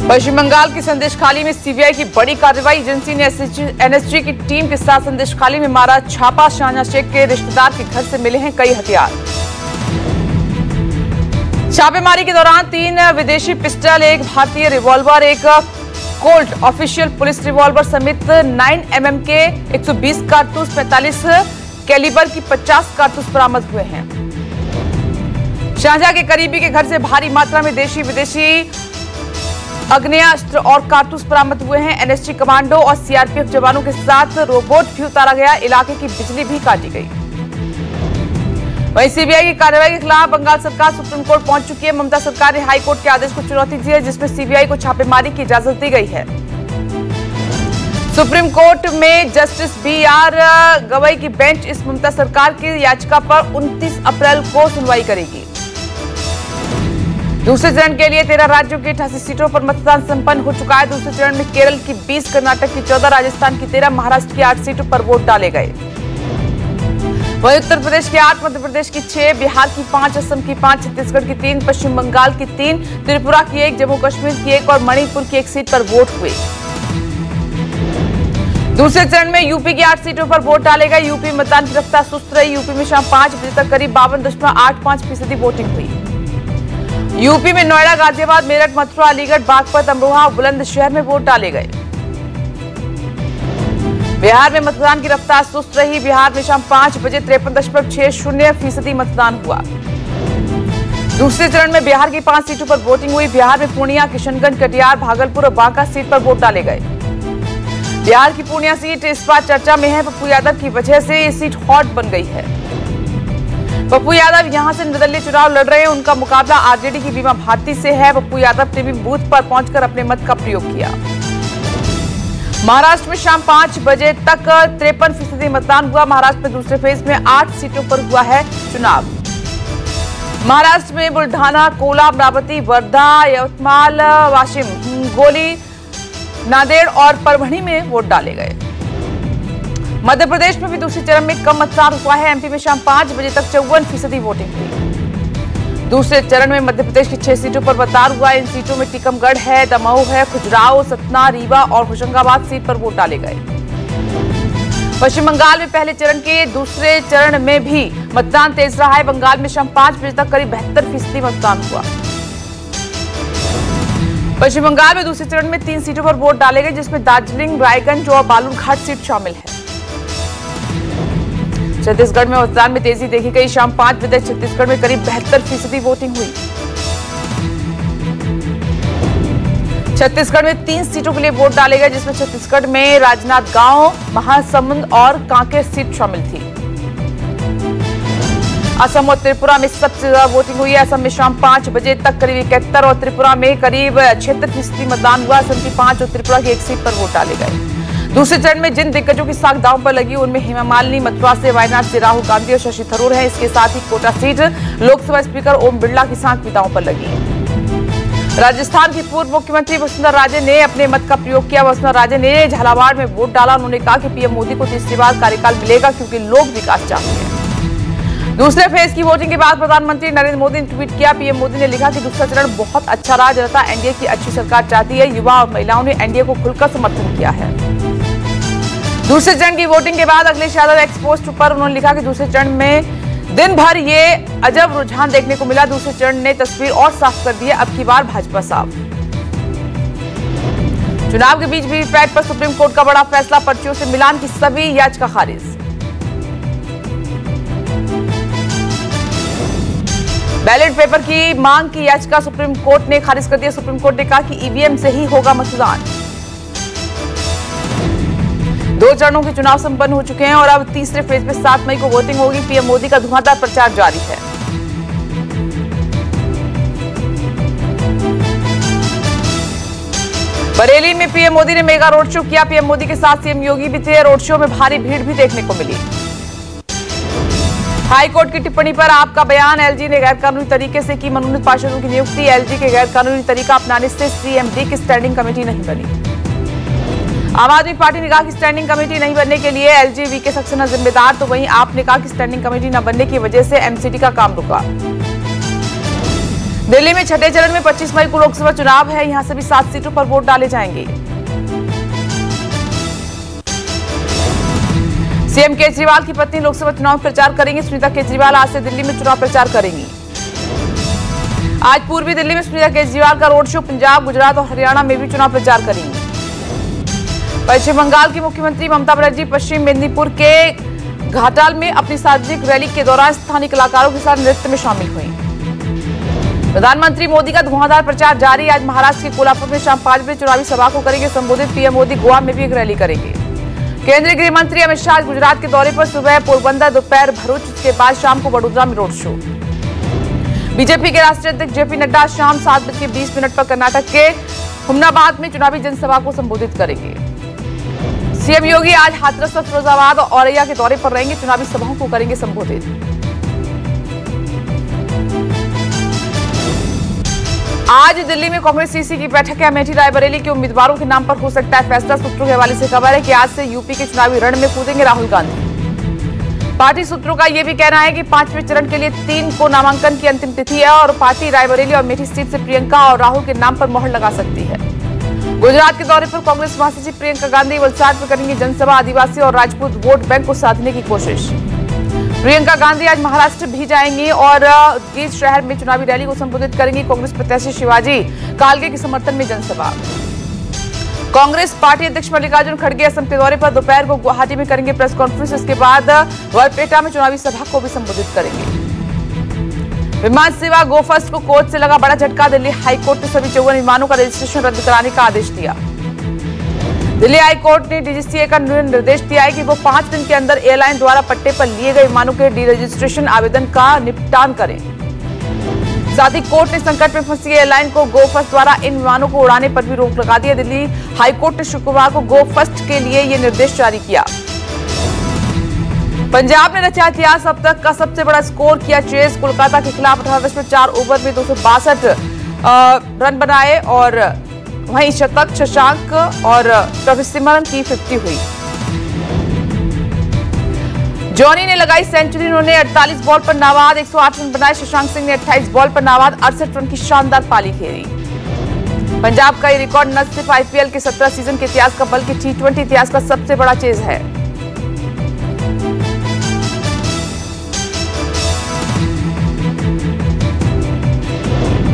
पश्चिम बंगाल की संदेशखाली में सीबीआई की बड़ी कार्रवाई। एजेंसी ने एनएसजी की टीम के साथ संदेशखाली में मारा छापा। शाहजहां शेख के रिश्तेदार के घर से मिले हैं कई हथियार। छापेमारी के दौरान 3 विदेशी पिस्टल, 1 भारतीय revolver, 1 Colt official police revolver समेत 9mm के 120 कारतूस, 45 कैलिबर की 50 कारतूस बरामद हुए हैं। शाहजहां के करीबी के घर से भारी मात्रा में देशी विदेशी आग्नेयास्त्र और कारतूस बरामद हुए हैं। एनएसजी कमांडो और सीआरपीएफ जवानों के साथ रोबोट भी उतारा गया। इलाके की बिजली भी काटी गई। वहीं सीबीआई की कार्रवाई के खिलाफ बंगाल सरकार सुप्रीम कोर्ट पहुंच चुकी है। ममता सरकार ने हाई कोर्ट के आदेश को चुनौती दी है, जिसमें सीबीआई को छापेमारी की इजाजत दी गई है। सुप्रीम कोर्ट में जस्टिस BR गवई की बेंच इस ममता सरकार की याचिका पर 29 अप्रैल को सुनवाई करेगी। दूसरे चरण के लिए 13 राज्यों की 88 सीटों पर मतदान संपन्न हो चुका है। दूसरे चरण में केरल की 20, कर्नाटक की 14, राजस्थान की 13, महाराष्ट्र की 8 सीटों पर वोट डाले गए। वहीं उत्तर प्रदेश की 8, मध्य प्रदेश की 6, बिहार की 5, असम की 5, छत्तीसगढ़ की 3, पश्चिम बंगाल की 3, त्रिपुरा की 1, जम्मू कश्मीर की 1 और मणिपुर की 1 सीट पर वोट हुए। दूसरे चरण में यूपी की 8 सीटों पर वोट डाले गए। यूपी मतदान की रफ्तार सुस्त रही। यूपी में शाम 5 बजे तक करीब 52.85% वोटिंग हुई। यूपी में नोएडा, गाजियाबाद, मेरठ, मथुरा, अलीगढ़, बागपत, अमरोहा और बुलंदशहर में वोट डाले गए। बिहार में मतदान की रफ्तार सुस्त रही। बिहार में शाम 5 बजे 53.60% मतदान हुआ। दूसरे चरण में बिहार की 5 सीटों पर वोटिंग हुई। बिहार में पूर्णिया, किशनगंज, कटिहार, भागलपुर और बांका सीट पर वोट डाले गए। बिहार की पूर्णिया सीट इस बार चर्चा में है। पप्पू यादव की वजह से ये सीट हॉट बन गई है। पप्पू यादव यहां से निर्दलीय चुनाव लड़ रहे हैं। उनका मुकाबला आरजेडी की बीमा भारती से है। पप्पू यादव ने भी बूथ पर पहुंचकर अपने मत का प्रयोग किया। महाराष्ट्र में शाम 5 बजे तक 53% मतदान हुआ। महाराष्ट्र में दूसरे फेज में 8 सीटों पर हुआ है चुनाव। महाराष्ट्र में बुलढाना, कोला, अमरावती, वर्धा, यवतमाल, वाशिम, हिंगोली, नांदेड़ और परभणी में वोट डाले गए। मध्य प्रदेश में भी दूसरे चरण में कम मतदान हुआ है। एमपी में शाम 5 बजे तक 54% वोटिंग हुई। दूसरे चरण में मध्य प्रदेश की 6 सीटों पर मतदान हुआ। इन सीटों में टीकमगढ़ है, दमोह है, खजुराहो, सतना, रीवा और होशंगाबाद सीट पर वोट डाले गए। पश्चिम बंगाल में पहले चरण के दूसरे चरण में भी मतदान तेज रहा है। बंगाल में शाम 5 बजे तक करीब 72% मतदान हुआ। पश्चिम बंगाल में दूसरे चरण में 3 सीटों पर वोट डाले गए, जिसमें दार्जिलिंग, रायगंज और बालूरघाट सीट शामिल है। छत्तीसगढ़ में मतदान में तेजी देखी गई। शाम 5 बजे छत्तीसगढ़ में करीब 72% वोटिंग हुई। छत्तीसगढ़ में 3 सीटों के लिए वोट डाले गए, जिसमें छत्तीसगढ़ में राजनांदगांव, महासमुंद और कांकेर सीट शामिल थी। असम और त्रिपुरा में सबसे ज्यादा वोटिंग हुई है। असम में शाम 5 बजे तक करीब 71 और त्रिपुरा में करीब 76% मतदान हुआ। असम की 5 और त्रिपुरा की 1 सीट पर वोट डाले गए। दूसरे चरण में जिन दिग्गजों की साख दांव पर लगी उनमें हेमा मालिनी मथुरा से, वायनाड से राहुल गांधी और शशि थरूर हैं। इसके साथ ही कोटा सीट लोकसभा स्पीकर ओम बिरला की साख भी दांव पर लगी। राजस्थान की पूर्व मुख्यमंत्री वसुंधरा राजे ने अपने मत का प्रयोग किया। वसुंधरा राजे ने झालावाड़ में वोट डाला। उन्होंने कहा कि पीएम मोदी को तीसरी बार कार्यकाल मिलेगा, क्योंकि लोग विकास चाहते हैं। दूसरे फेज की वोटिंग के बाद प्रधानमंत्री नरेंद्र मोदी ने ट्वीट किया। पीएम मोदी ने लिखा कि दूसरा चरण बहुत अच्छा रहा। जनता एनडीए की अच्छी सरकार चाहती है। युवा और महिलाओं ने एनडीए को खुलकर समर्थन किया है। दूसरे चरण की वोटिंग के बाद अखिलेश यादव एक्स पोस्ट पर उन्होंने लिखा कि दूसरे चरण में दिन भर ये अजब रुझान देखने को मिला। दूसरे चरण ने तस्वीर और साफ कर दी है। अब की बार भाजपा साफ। चुनाव के बीच वीवीपैट पर सुप्रीम कोर्ट का बड़ा फैसला। पर्चियों से मिलान की सभी याचिका खारिज। बैलेट पेपर की मांग की याचिका सुप्रीम कोर्ट ने खारिज कर दिया। सुप्रीम कोर्ट ने कहा कि ईवीएम से ही होगा मतदान। 2 चरणों के चुनाव संपन्न हो चुके हैं और अब तीसरे फेज में 7 मई को वोटिंग होगी। पीएम मोदी का धुआंधार प्रचार जारी है। बरेली में पीएम मोदी ने मेगा रोड शो किया। पीएम मोदी के साथ सीएम योगी भी थे। रोड शो में भारी भीड़ भी देखने को मिली। हाई कोर्ट की टिप्पणी पर आपका बयान। एलजी ने गैरकानूनी तरीके से की मनोनीत पार्षदों की नियुक्ति। एलजी के गैरकानूनी तरीका अपनाने से सीएमडी की स्टैंडिंग कमेटी नहीं बनी। आम आदमी पार्टी ने कहा कि स्टैंडिंग कमेटी नहीं बनने के लिए एलजी वीके सक्सेना जिम्मेदार। तो वहीं आपने कहा कि स्टैंडिंग कमेटी न बनने की वजह से एमसीडी का काम रुका। दिल्ली में छठे चरण में 25 मई को लोकसभा चुनाव है। यहां सभी 7 सीटों पर वोट डाले जाएंगे। सीएम केजरीवाल की पत्नी लोकसभा चुनाव में प्रचार करेंगी। सुनीता केजरीवाल आज से दिल्ली में चुनाव प्रचार करेंगी। आज पूर्वी दिल्ली में सुनीता केजरीवाल का रोड शो। पंजाब, गुजरात और हरियाणा में भी चुनाव प्रचार करेंगी। पश्चिम बंगाल की मुख्यमंत्री ममता बनर्जी पश्चिम मेदिनीपुर के घाटाल में अपनी सार्वजनिक रैली के दौरान स्थानीय कलाकारों के साथ नृत्य में शामिल हुई। प्रधानमंत्री मोदी का धुआंधार प्रचार जारी। आज महाराष्ट्र के कोल्हापुर में शाम 5 बजे चुनावी सभा को करेंगे संबोधित। पीएम मोदी गोवा में भी एक रैली करेंगे। केंद्रीय गृह मंत्री अमित शाह गुजरात के दौरे पर। सुबह पोरबंदर, दोपहर भरूच, उसके बाद शाम को वडोदरा में रोड शो। बीजेपी के राष्ट्रीय अध्यक्ष जेपी नड्डा शाम 7:20 पर कर्नाटक के हुमनाबाद में चुनावी जनसभा को संबोधित करेंगे। सीएम योगी आज हाथरस, फिरोजाबाद और औरैया के दौरे पर रहेंगे। चुनावी सभाओं को करेंगे संबोधित। आज दिल्ली में कांग्रेस सीसी की बैठक है। अमेठी, रायबरेली के उम्मीदवारों के नाम पर हो सकता है फैसला। सूत्रों के हवाले से खबर है कि आज से यूपी के चुनावी रण में कूदेंगे राहुल गांधी। पार्टी सूत्रों का यह भी कहना है कि 5वें चरण के लिए 3 को नामांकन की अंतिम तिथि है और पार्टी रायबरेली और अमेठी सीट से प्रियंका और राहुल के नाम पर मोहर लगा सकती है। गुजरात के दौरे पर कांग्रेस महासचिव प्रियंका गांधी वलसाड में करेंगी जनसभा। आदिवासी और राजपूत वोट बैंक को साधने की कोशिश। प्रियंका गांधी आज महाराष्ट्र भी जाएंगी और गीर शहर में चुनावी रैली को संबोधित करेंगी। कांग्रेस प्रत्याशी शिवाजी कालगे के समर्थन में जनसभा। कांग्रेस पार्टी अध्यक्ष मल्लिकार्जुन खड़गे असम के दौरे पर। दोपहर को गुवाहाटी में करेंगे प्रेस कॉन्फ्रेंस। इसके बाद बरपेटा में चुनावी सभा को भी संबोधित करेंगे। विमान सेवा गो फर्स्ट को कोर्ट से लगा बड़ा झटका। दिल्ली हाईकोर्ट ने सभी 54 विमानों का रजिस्ट्रेशन रद्द कराने का आदेश दिया। दिल्ली हाईकोर्ट ने डीजीसीए का निर्देश दिया है कि वो 5 दिन के अंदर एयरलाइन द्वारा पट्टे पर लिए गए विमानों के डी रजिस्ट्रेशन आवेदन का निपटान करें। साथ ही कोर्ट ने संकट में फंसी एयरलाइन को गो फर्स्ट द्वारा इन विमानों को उड़ाने पर भी रोक लगा दी है। दिल्ली हाईकोर्ट ने शुक्रवार को गो फर्स्ट के लिए यह निर्देश जारी किया। पंजाब ने रचा इतिहास। अब तक का सबसे बड़ा स्कोर किया चेस। कोलकाता के खिलाफ 18.4 ओवर में 262 रन बनाए और वहीं शतक शशांक और प्रभसिमरन की 50 हुई। जॉनी ने लगाई सेंचुरी। उन्होंने 48 बॉल पर नाबाद 108 रन बनाए। शशांक सिंह ने 28 बॉल पर नाबाद 68 रन की शानदार पारी खेली। पंजाब का ये रिकॉर्ड न सिर्फ आईपीएल के 17 सीजन के इतिहास का बल्कि T20 इतिहास का सबसे बड़ा चेज है।